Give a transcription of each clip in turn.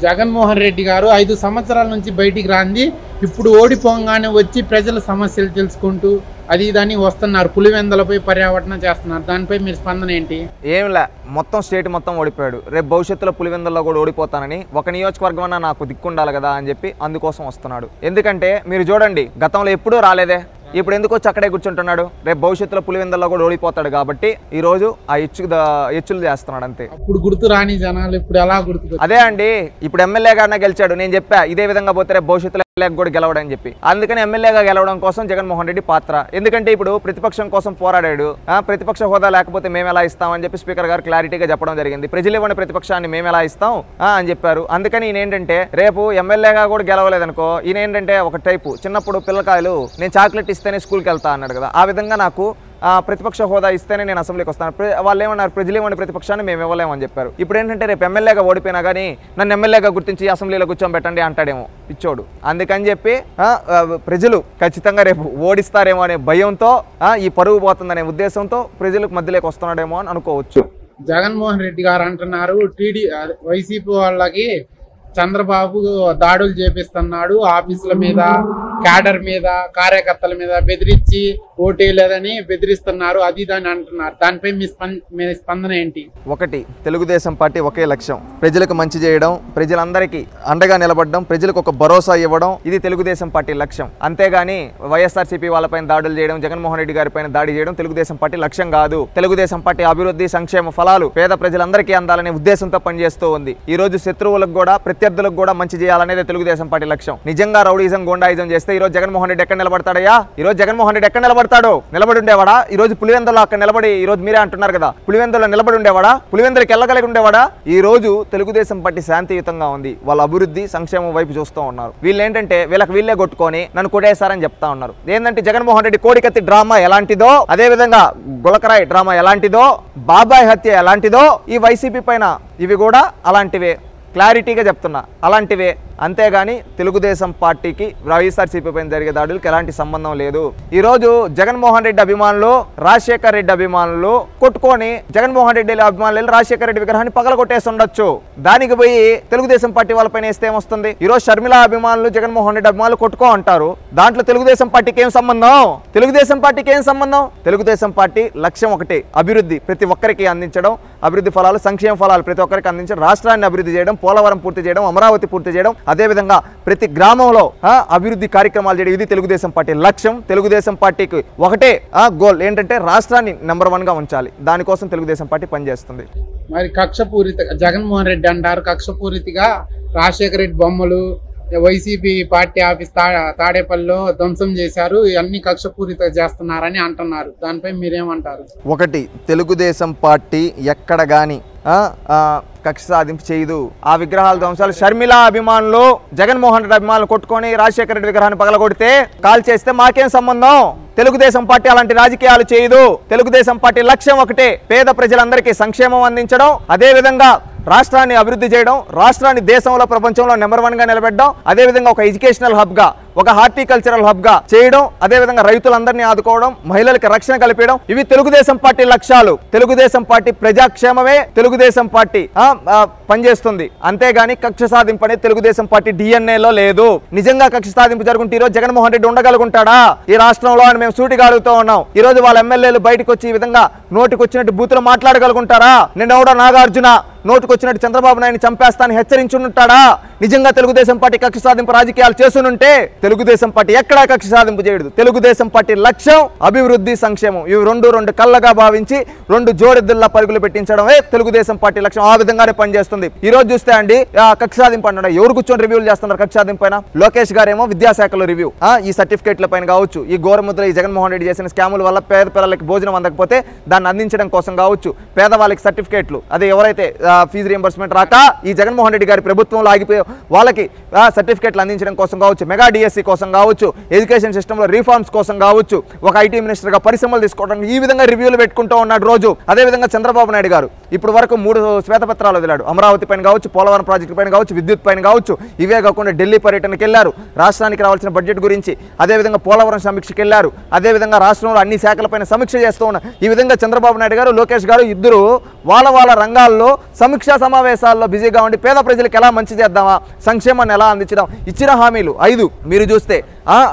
జగన్మోహన్ రెడ్డి గారు 5 సంవత్సరాల నుంచి బయటికి రాంది ఇప్పుడు ఓడిపోగానే వచ్చి ప్రజల సమస్యలు తెలుసుకుంటూ అది దాన్ని వస్తున్నారు. పులివెందులపై పర్యవేక్షణ చేస్తున్నారు. దానిపై మీరు స్పందన ఏంటి? ఏంలే, మొత్తం స్టేట్ మొత్తం ఓడిపోయాడు. రేపు భవిష్యత్తులో పులివెందుల్లో కూడా ఓడిపోతానని ఒక నియోజకవర్గం అన్నా నాకు దిక్కుండాలి కదా అని చెప్పి అందుకోసం వస్తున్నాడు. ఎందుకంటే మీరు చూడండి, గతంలో ఎప్పుడూ రాలేదే, ఇప్పుడు ఎందుకు వచ్చి అక్కడే కూర్చుంటున్నాడు? రేపు భవిష్యత్తులో పులివెందుల్లో కూడా ఓడిపోతాడు కాబట్టి ఈ రోజు ఆ హెచ్చులు చేస్తున్నాడు అంతే. అప్పుడు గుర్తు రాని జనాలు ఇప్పుడు ఎలా గుర్తు? అదే అండి, ఇప్పుడు ఎమ్మెల్యేగానే గెలిచాడు. నేను చెప్పా ఇదే విధంగా పోతే రేపు భవిష్యత్తులో కూడా గెలవడని చెప్పి. అందుకని ఎమ్మెల్యేగా గెలవడం కోసం జగన్మోహన్ రెడ్డి పాత్ర. ఎందుకంటే ఇప్పుడు ప్రతిపక్షం కోసం పోరాడాడు. ప్రతిపక్ష హోదా లేకపోతే మేము ఎలా ఇస్తామని చెప్పి స్పీకర్ గారు క్లారిటీగా చెప్పడం జరిగింది. ప్రజలు ఇవ్వని ప్రతిపక్షాన్ని మేము ఎలా ఇస్తాం అని చెప్పారు. అందుకని ఈయన ఏంటంటే రేపు ఎమ్మెల్యేగా కూడా గెలవలేదనుకో, ఈయన ఏంటంటే ఒక టైపు చిన్నప్పుడు పిల్లకాయలు నేను చాక్లెట్ ఇస్తేనే స్కూల్కి వెళ్తా అన్నాడు కదా, ఆ విధంగా నాకు ప్రతిపక్ష హోదా ఇస్తేనే నేను అసెంబ్లీకి వస్తాను. వాళ్ళు ఏమన్నారు, ప్రజలు ఇవ్వని ప్రతిపక్షాన్ని మేము ఇవ్వలేమని చెప్పారు. ఇప్పుడు ఏంటంటే రేపు ఎమ్మెల్యేగా ఓడిపోయినా కానీ నన్ను ఎమ్మెల్యేగా గుర్తించి అసెంబ్లీలో కూర్చోబెట్టండి అంటాడేమో పిచ్చోడు. అందుకని చెప్పి ప్రజలు ఖచ్చితంగా రేపు ఓడిస్తారేమో అనే భయంతో ఈ పరువు పోతుందనే ఉద్దేశంతో ప్రజలకు మధ్యలోకి వస్తున్నాడేమో అని అనుకోవచ్చు. జగన్మోహన్ రెడ్డి గారు అంటున్నారు వైసీపీ వాళ్ళకి చంద్రబాబు దాడులు చేపిస్తున్నాడు, ఆఫీసుల మీద, క్యాడర్ మీద, కార్యకర్తల మీద బెదిరించి ఓటేయలేదని బెదిరిస్తున్నారు, అది దాన్ని అంటున్నారు. దానిపై మీ స్పందన ఏంటి? ఒకటి, తెలుగుదేశం పార్టీ ఒకే లక్ష్యం, ప్రజలకు మంచి చేయడం, ప్రజలందరికీ అండగా నిలబడడం, ప్రజలకు ఒక భరోసా ఇవ్వడం, ఇది తెలుగుదేశం పార్టీ లక్ష్యం. అంతేగాని వైఎస్ఆర్సీపీ వాళ్ళపైన దాడులు చేయడం, జగన్మోహన్ రెడ్డి గారి పైన దాడి చేయడం తెలుగుదేశం పార్టీ లక్ష్యం కాదు. తెలుగుదేశం పార్టీ అభివృద్ధి, సంక్షేమ ఫలాలు పేద ప్రజలందరికీ అందాలనే ఉద్దేశంతో పనిచేస్తూ ఉంది. ఈ రోజు శత్రువులకు కూడా ప్రత్యర్థులకు కూడా మంచి చేయాలనేది తెలుగుదేశం పార్టీ లక్ష్యం. నిజంగా రౌడీజం, గోండాయిజం చేస్తే ఈ రోజు జగన్మోహన్ రెడ్డి ఎక్కడ నిలబడతాడయ్యా? ఈ రోజు జగన్మోహన్ రెడ్డి ఎక్కడ నిలబడతాడు? నిలబడి ఉండేవాడా? ఈ రోజు పులివెందులో అక్కడ నిలబడి, ఈ రోజు మీరే అంటున్నారు కదా, పులివెందులో నిలబడి ఉండేవాడా? పులివెందులకి వెళ్ళగలిగి ఉండేవాడా? ఈ రోజు తెలుగుదేశం పార్టీ శాంతియుతంగా ఉంది. వాళ్ళ అభివృద్ధి, సంక్షేమం వైపు చూస్తూ ఉన్నారు. వీళ్ళు ఏంటంటే వీళ్ళకి వీళ్ళే కొట్టుకొని నన్ను కొట్టేశారని చెప్తా ఉన్నారు. ఏంటంటే జగన్మోహన్ రెడ్డి కోడికత్తి డ్రామా ఎలాంటిదో, అదే విధంగా గులకరాయ్ డ్రామా ఎలాంటిదో, బాబాయ్ హత్య ఎలాంటిదో, ఈ వైసీపీ పైన ఇవి కూడా అలాంటివే. క్లారిటీగా చెప్తున్నా, అలాంటివే. అంతేగాని తెలుగుదేశం పార్టీకి వైఎస్ఆర్సీపీ పైన జరిగే దాడులకు ఎలాంటి సంబంధం లేదు. ఈరోజు జగన్మోహన్ రెడ్డి అభిమానులు, రాజశేఖర్ రెడ్డి అభిమానులు కొట్టుకొని జగన్మోహన్ రెడ్డి అభిమానులు రాజశేఖర రెడ్డి విగ్రహాన్ని పగలగొట్టేసి ఉండొచ్చు. దానికి పోయి తెలుగుదేశం పార్టీ వాళ్ళపైన వేస్తే ఏమొస్తుంది? ఈరోజు షర్మిల అభిమానులు, జగన్మోహన్ రెడ్డి అభిమానులు కొట్టుకో అంటారు. దాంట్లో తెలుగుదేశం పార్టీకి ఏం సంబంధం? తెలుగుదేశం పార్టీకి ఏం సంబంధం? తెలుగుదేశం పార్టీ లక్ష్యం ఒకటే, అభివృద్ధి ప్రతి ఒక్కరికి అందించడం, అభివృద్ధి ఫలాలు, సంక్షేమ ఫలాలు ప్రతి ఒక్కరికి అందించడం, రాష్ట్రాన్ని అభివృద్ధి చేయడం, పోలవరం పూర్తి చేయడం, అమరావతి పూర్తి చేయడం, అదేవిధంగా ప్రతి గ్రామంలో అభివృద్ధి కార్యక్రమాలు చేయడం, ఇది తెలుగుదేశం పార్టీ లక్ష్యం. తెలుగుదేశం పార్టీకి ఒకటే గోల్ ఏంటంటే రాష్ట్రాన్ని నెంబర్ 1గా ఉంచాలి. దానికోసం తెలుగుదేశం పార్టీ పనిచేస్తుంది. మరి కక్షపూరిత జగన్మోహన్ రెడ్డి అంటారు, కక్షపూరితగా రాజశేఖర రెడ్డి బొమ్మలు వైసీపీ పార్టీ ఆఫీస్ తాడేపల్లిలో ధ్వంసం చేశారు, ఇవన్నీ కక్షపూరిత చేస్తున్నారని అంటున్నారు. దానిపై మీరేమంటారు? ఒకటి, తెలుగుదేశం పార్టీ ఎక్కడ గాని కక్ష సాధింపు చేయదు. ఆ విగ్రహాల ధ్వంసాలు షర్మిల అభిమానులు, జగన్మోహన్ రెడ్డి అభిమానులు కొట్టుకొని రాజశేఖర రెడ్డి విగ్రహాన్ని పగలగొడితే, కాల్ చేస్తే మాకేం సంబంధం? తెలుగుదేశం పార్టీ అలాంటి రాజకీయాలు చేయదు. తెలుగుదేశం పార్టీ లక్ష్యం ఒకటే, పేద ప్రజలందరికీ సంక్షేమం అందించడం, అదే విధంగా రాష్ట్రాన్ని అభివృద్ధి చేయడం, రాష్ట్రాన్ని దేశంలో, ప్రపంచంలో నెంబర్ 1గా నిలబెట్టడం, అదేవిధంగా ఒక ఎడ్యుకేషనల్ హబ్గా, ఒక హార్టికల్చరల్ హబ్గా చేయడం, అదేవిధంగా రైతులందరినీ ఆదుకోవడం, మహిళలకు రక్షణ కల్పించడం, ఇవి తెలుగుదేశం పార్టీ లక్ష్యాలు. తెలుగుదేశం పార్టీ ప్రజాక్షేమమే తెలుగుదేశం పార్టీ పనిచేస్తుంది. అంతేగాని కక్ష సాధింపు అనేది తెలుగుదేశం పార్టీ డిఎన్ఏలో లేదు. నిజంగా కక్ష సాధింపు జరుగుంటే ఈరోజు జగన్మోహన్ రెడ్డి ఉండగలుగుంటాడా ఈ రాష్ట్రంలో అని మేము సూటిగా అడుగుతూ ఉన్నాం. ఈ రోజు వాళ్ళ ఎమ్మెల్యేలు బయటకు వచ్చి ఈ విధంగా నోటికి వచ్చినట్టు బూతులు మాట్లాడగలుగుంటారా? నిన్నెవడో నాగార్జున నోటుకు వచ్చినట్టు చంద్రబాబు నాయుడిని చంపేస్తానని హెచ్చరించుంటాడా? నిజంగా తెలుగుదేశం పార్టీ కక్ష సాధింపు రాజకీయాలు చేస్తుంటే తెలుగుదేశం పార్టీ ఎక్కడా కక్ష సాధింపు చేయదు. తెలుగుదేశం పార్టీ లక్ష్యం అభివృద్ధి, సంక్షేమం, ఇవి రెండు కళ్ళగా భావించి రెండు జోడెద్దుల్లా పరుగులు పెట్టించడమే తెలుగుదేశం పార్టీ లక్ష్యం. ఆ విధంగానే పనిచేస్తుంది. ఈ రోజు చూస్తే అండి కక్ష సాధింపు అన్నాడు, ఎవరు కూర్చొని రివ్యూలు చేస్తున్నారు కక్ష సాధింపు పైన? లోకేష్ గారేమో విద్యాశాఖలో రివ్యూ, ఈ సర్టిఫికేట్ల పైన కావచ్చు, ఈ గోరముద్ర, ఈ జగన్మోహన్ రెడ్డి చేసిన స్కాముల వల్ల పేద పిల్లలకి భోజనం అందకపోతే దాన్ని అందించడం కోసం కావచ్చు, పేదవాళ్ళకి సర్టిఫికేట్లు, అదే ఎవరైతే ఫీజు రియంబర్స్మెంట్ రాక ఈ జగన్మోహన్ రెడ్డి గారి ప్రభుత్వంలో ఆగిపోయి వాళ్ళకి సర్టిఫికేట్లు అందించడం కోసం కావచ్చు, మెగా డిఎస్సి కోసం కావచ్చు, ఎడ్యుకేషన్ సిస్టంలో రిఫార్మ్స్ కోసం కావచ్చు, ఒక ఐటీ మినిస్టర్గా పరిశ్రమలు తీసుకోవడానికి ఈ విధంగా రివ్యూలు పెట్టుకుంటూ ఉన్నాడు రోజు. అదేవిధంగా చంద్రబాబు నాయుడు గారు ఇప్పుడు వరకు 3 శ్వేతపత్రాలు వదిలాడు. అమరావతి పైన కావచ్చు, పోలవరం ప్రాజెక్టు పైన కావచ్చు, విద్యుత్ పైన కావచ్చు. ఇవే కాకుండా ఢిల్లీ పర్యటనకి వెళ్ళారు, రాష్ట్రానికి రావాల్సిన బడ్జెట్ గురించి. అదేవిధంగా పోలవరం సమీక్షకి వెళ్ళారు. అదేవిధంగా రాష్ట్రంలో అన్ని శాఖలపైన సమీక్ష చేస్తూ ఉన్నారు. ఈ విధంగా చంద్రబాబు నాయుడు గారు, లోకేష్ గారు ఇద్దరు వాళ్ళ రంగాల్లో సమీక్షా సమావేశాల్లో బిజీగా ఉండి పేద ప్రజలకు ఎలా మంచి చేద్దామా, సంక్షేమాన్ని ఎలా అందించడం, ఇచ్చిన హామీలు 5 మీరు చూస్తే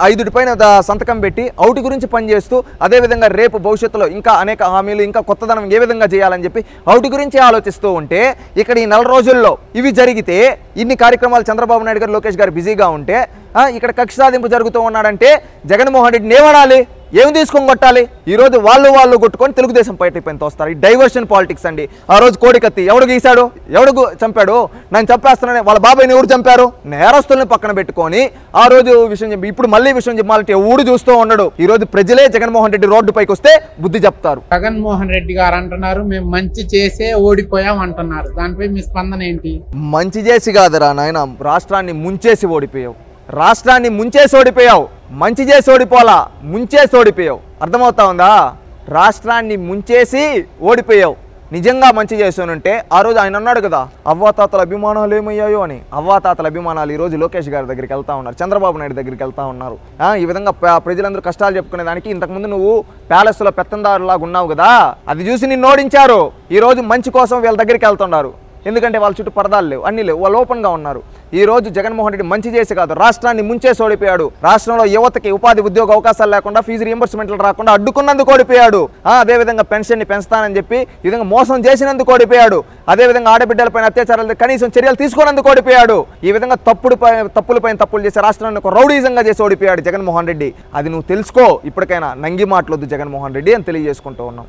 5 పైన సంతకం పెట్టి అవుటి గురించి పనిచేస్తూ, అదేవిధంగా రేపు భవిష్యత్తులో ఇంకా అనేక హామీలు, ఇంకా కొత్తదనం ఏ విధంగా చేయాలని చెప్పి అవుటి గురించి ఆలోచిస్తూ ఉంటే, ఇక్కడ ఈ 4 రోజుల్లో ఇవి జరిగితే, ఇన్ని కార్యక్రమాలు చంద్రబాబు నాయుడు గారు, లోకేష్ గారు బిజీగా ఉంటే, ఇక్కడ కక్ష సాధింపు జరుగుతూ ఉన్నాడంటే జగన్మోహన్ రెడ్డిని ఏమనాలి, ఏమి తీసుకొని కొట్టాలి? ఈరోజు వాళ్ళు కొట్టుకొని తెలుగుదేశం పార్టీ పైన తోస్తారు. ఈ డైవర్షన్ పాలిటిక్స్ అండి. ఆ రోజు కోడికత్తి ఎవడు గీశాడు, ఎవడు చంపాడు, నన్ను చంపేస్తున్నానే వాళ్ళ బాబాయ్ని ఎవరు చంపారు, నేరస్తుల్ని పక్కన పెట్టుకొని ఆ రోజు విషయం చెప్పి ఇప్పుడు మళ్ళీ విషయం చెప్పాలంటే ఊడు చూస్తూ ఉన్నాడు. ఈ రోజు ప్రజలే జగన్మోహన్ రెడ్డి రోడ్డు పైకి వస్తే బుద్ధి చెప్తారు. జగన్మోహన్ రెడ్డి గారు అంటున్నారు మేము మంచి చేసే ఓడిపోయాం అంటున్నారు. దానిపై మీ స్పందన ఏంటి? మంచి చేసి కాదురా నాయన, రాష్ట్రాన్ని ముంచేసి ఓడిపోయావు. రాష్ట్రాన్ని ముంచేసి ఓడిపోయావు. మంచి చేసి ఓడిపోలా, ముంచేసి ఓడిపోయావు. అర్థమవుతా ఉందా? రాష్ట్రాన్ని ముంచేసి ఓడిపోయావు. నిజంగా మంచి చేసానంటే ఆ రోజు ఆయన అన్నాడు కదా, అవ్వాతాతల అభిమానాలు ఏమయ్యాయో అని. అవ్వాతాతల అభిమానాలు ఈ రోజు లోకేష్ గారి దగ్గరికి వెళ్తా ఉన్నారు, చంద్రబాబు నాయుడు దగ్గరికి వెళ్తా ఉన్నారు. ఈ విధంగా ప్రజలందరూ కష్టాలు చెప్పుకునే దానికి ఇంతకుముందు నువ్వు ప్యాలెస్లో పెత్తందారులాగా ఉన్నావు కదా, అది చూసి నిన్ను ఓడించారు. ఈ రోజు మంచి కోసం వీళ్ళ దగ్గరికి వెళ్తున్నారు. ఎందుకంటే వాళ్ళ చుట్టూ పరదాలు లేవు, అన్నీ లేవు, వాళ్ళు ఓపెన్గా ఉన్నారు. ఈ రోజు జగన్మోహన్ రెడ్డి మంచి చేసి కాదు, రాష్ట్రాన్ని ముంచేసి ఓడిపోయాడు. రాష్ట్రంలో యువతకి ఉపాధి ఉద్యోగ అవకాశాలు లేకుండా, ఫీజు రియంబర్స్మెంట్లు రాకుండా అడ్డుకున్నందుకు ఓడిపోయాడు. అదేవిధంగా పెన్షన్ని పెంచుతానని చెప్పి ఈ విధంగా మోసం చేసినందుకు ఓడిపోయాడు. అదేవిధంగా ఆడబిడ్డలపైన అత్యాచారాలు కనీసం చర్యలు తీసుకున్నందుకు ఓడిపోయాడు. ఈ విధంగా తప్పులపైన తప్పులు చేసి రాష్ట్రాన్ని ఒక రౌడీజంగా చేసి ఓడిపోయాడు జగన్మోహన్ రెడ్డి. అది నువ్వు తెలుసుకో, ఇప్పటికైనా నంగి మాటలొద్దు జగన్మోహన్ రెడ్డి అని తెలియజేసుకుంటూ ఉన్నాం.